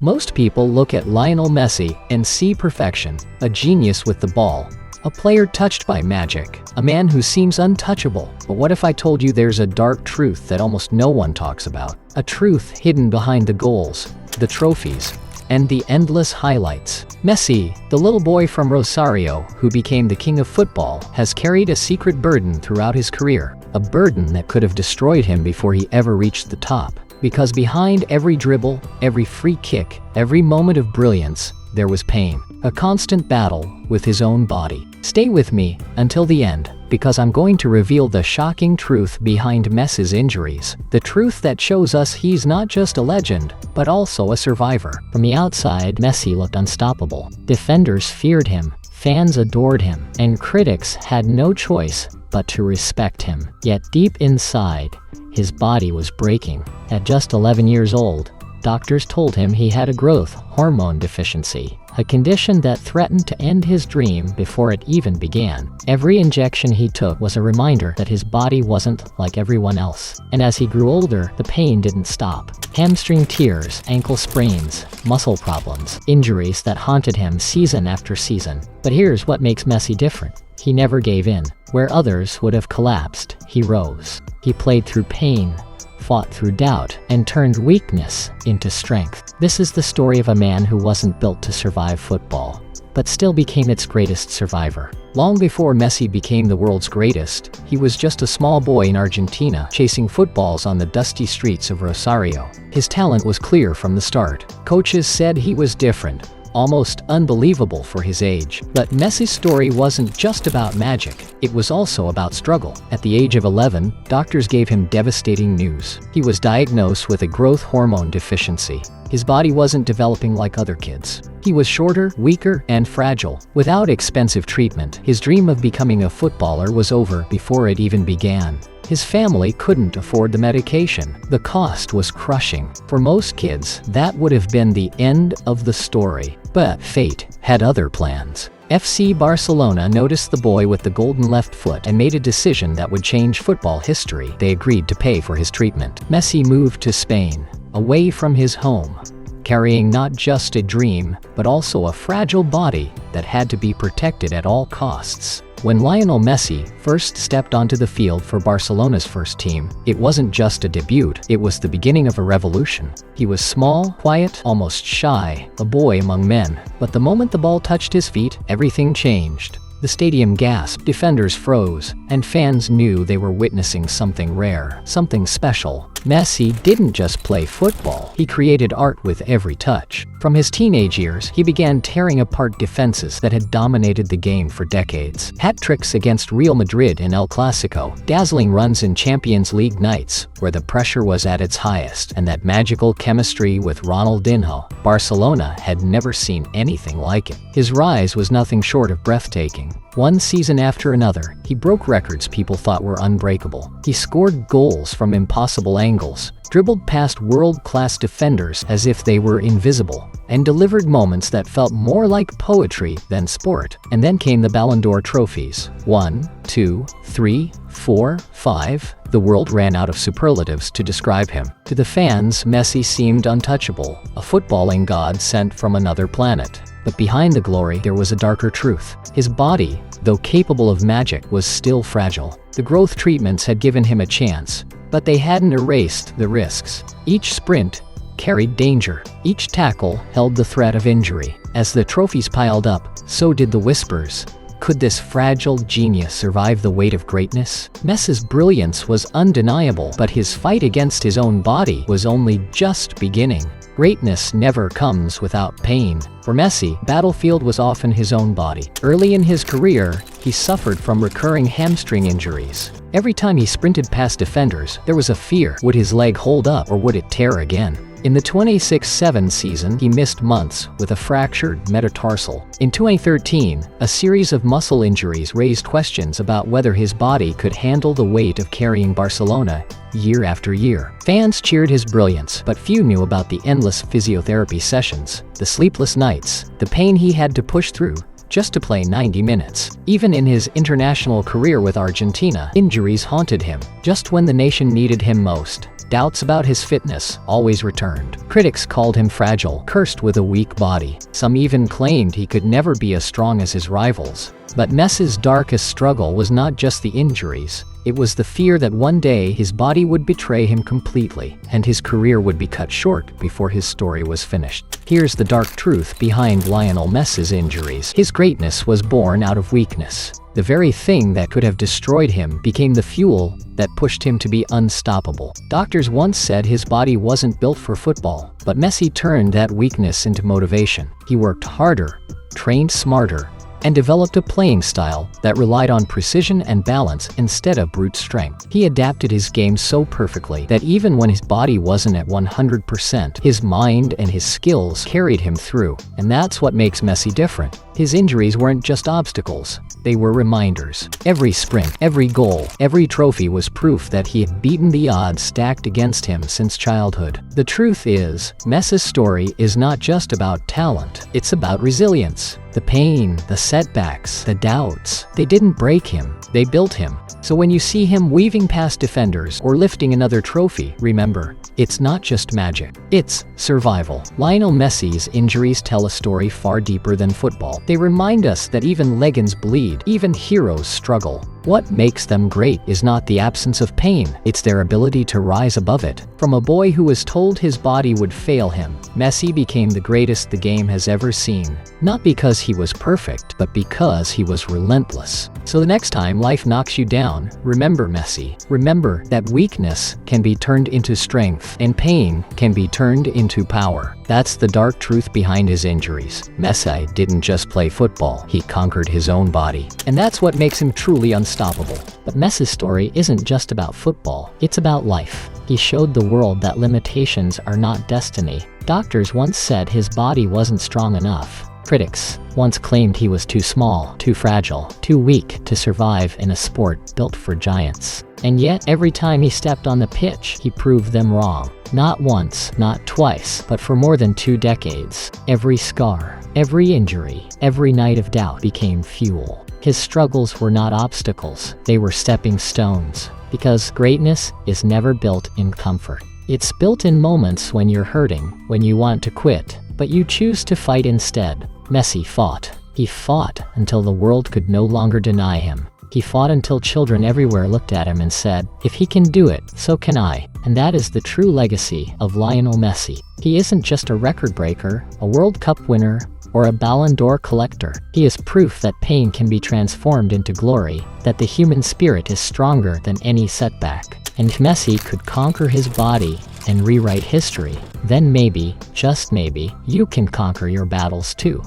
Most people look at Lionel Messi and see perfection, a genius with the ball, a player touched by magic, a man who seems untouchable. But what if I told you there's a dark truth that almost no one talks about? A truth hidden behind the goals, the trophies, and the endless highlights. Messi, the little boy from Rosario who became the king of football, has carried a secret burden throughout his career, a burden that could have destroyed him before he ever reached the top. Because behind every dribble, every free kick, every moment of brilliance, there was pain, a constant battle with his own body. Stay with me until the end, because I'm going to reveal the shocking truth behind Messi's injuries. The truth that shows us he's not just a legend, but also a survivor. From the outside, Messi looked unstoppable. Defenders feared him, fans adored him, and critics had no choice but to respect him. Yet deep inside, his body was breaking. At just 11 years old, doctors told him he had a growth hormone deficiency, a condition that threatened to end his dream before it even began. Every injection he took was a reminder that his body wasn't like everyone else. And as he grew older, the pain didn't stop. Hamstring tears, ankle sprains, muscle problems, injuries that haunted him season after season. But here's what makes Messi different. He never gave in. Where others would have collapsed, he rose. He played through pain, fought through doubt, and turned weakness into strength. This is the story of a man who wasn't built to survive football, but still became its greatest survivor. Long before Messi became the world's greatest, he was just a small boy in Argentina chasing footballs on the dusty streets of Rosario. His talent was clear from the start. Coaches said he was different, almost unbelievable for his age. But Messi's story wasn't just about magic, it was also about struggle. At the age of 11, doctors gave him devastating news. He was diagnosed with a growth hormone deficiency. His body wasn't developing like other kids. He was shorter, weaker, and fragile. Without expensive treatment, his dream of becoming a footballer was over before it even began. His family couldn't afford the medication. The cost was crushing. For most kids, that would have been the end of the story. But fate had other plans. FC Barcelona noticed the boy with the golden left foot and made a decision that would change football history. They agreed to pay for his treatment. Messi moved to Spain, away from his home, carrying not just a dream, but also a fragile body that had to be protected at all costs. When Lionel Messi first stepped onto the field for Barcelona's first team, it wasn't just a debut, it was the beginning of a revolution. He was small, quiet, almost shy, a boy among men. But the moment the ball touched his feet, everything changed. The stadium gasped, defenders froze, and fans knew they were witnessing something rare, something special. Messi didn't just play football, he created art with every touch. From his teenage years, he began tearing apart defenses that had dominated the game for decades. Hat tricks against Real Madrid in El Clasico, dazzling runs in Champions League nights where the pressure was at its highest, and that magical chemistry with Ronaldinho. Barcelona had never seen anything like it. His rise was nothing short of breathtaking. One season after another, he broke records people thought were unbreakable. He scored goals from impossible angles, dribbled past world-class defenders as if they were invisible, and delivered moments that felt more like poetry than sport. And then came the Ballon d'Or trophies. 1, 2, 3, 4, 5. The world ran out of superlatives to describe him. To the fans, Messi seemed untouchable, a footballing god sent from another planet. But behind the glory, there was a darker truth. His body, though capable of magic, was still fragile. The growth treatments had given him a chance, but they hadn't erased the risks. Each sprint carried danger. Each tackle held the threat of injury. As the trophies piled up, so did the whispers. Could this fragile genius survive the weight of greatness? Messi's brilliance was undeniable, but his fight against his own body was only just beginning. Greatness never comes without pain. For Messi, battlefield was often his own body. Early in his career, he suffered from recurring hamstring injuries. Every time he sprinted past defenders, there was a fear. Would his leg hold up or would it tear again? In the 26-7 season, he missed months with a fractured metatarsal. In 2013, a series of muscle injuries raised questions about whether his body could handle the weight of carrying Barcelona year after year. Fans cheered his brilliance, but few knew about the endless physiotherapy sessions, the sleepless nights, the pain he had to push through just to play 90 minutes. Even in his international career with Argentina, injuries haunted him. Just when the nation needed him most, Doubts about his fitness always returned. Critics called him fragile, cursed with a weak body. Some even claimed he could never be as strong as his rivals. But Messi's darkest struggle was not just the injuries. It was the fear that one day his body would betray him completely, and his career would be cut short before his story was finished. Here's the dark truth behind Lionel Messi's injuries. His greatness was born out of weakness. The very thing that could have destroyed him became the fuel that pushed him to be unstoppable. Doctors once said his body wasn't built for football, but Messi turned that weakness into motivation. He worked harder, trained smarter, and developed a playing style that relied on precision and balance instead of brute strength. He adapted his game so perfectly that even when his body wasn't at 100%, his mind and his skills carried him through. And that's what makes Messi different. His injuries weren't just obstacles, they were reminders. Every sprint, every goal, every trophy was proof that he had beaten the odds stacked against him since childhood. The truth is, Messi's story is not just about talent, it's about resilience. The pain, the setbacks, the doubts, they didn't break him, they built him. So when you see him weaving past defenders or lifting another trophy, remember, it's not just magic, it's survival. Lionel Messi's injuries tell a story far deeper than football. They remind us that even legends bleed, even heroes struggle. What makes them great is not the absence of pain, it's their ability to rise above it. From a boy who was told his body would fail him, Messi became the greatest the game has ever seen. Not because he was perfect, but because he was relentless. So the next time life knocks you down, remember Messi. Remember that weakness can be turned into strength, and pain can be turned into power. That's the dark truth behind his injuries. Messi didn't just play football, he conquered his own body. And that's what makes him truly unstoppable. But Messi's story isn't just about football, it's about life. He showed the world that limitations are not destiny. Doctors once said his body wasn't strong enough. Critics once claimed he was too small, too fragile, too weak to survive in a sport built for giants. And yet, every time he stepped on the pitch, he proved them wrong. Not once, not twice, but for more than 2 decades. Every scar, every injury, every night of doubt became fuel. His struggles were not obstacles, they were stepping stones. Because greatness is never built in comfort. It's built in moments when you're hurting, when you want to quit, but you choose to fight instead. Messi fought. He fought until the world could no longer deny him. He fought until children everywhere looked at him and said, "If he can do it, so can I." And that is the true legacy of Lionel Messi. He isn't just a record breaker, a World Cup winner, or a Ballon d'Or collector. He is proof that pain can be transformed into glory, that the human spirit is stronger than any setback. And if Messi could conquer his body and rewrite history, then maybe, just maybe, you can conquer your battles too.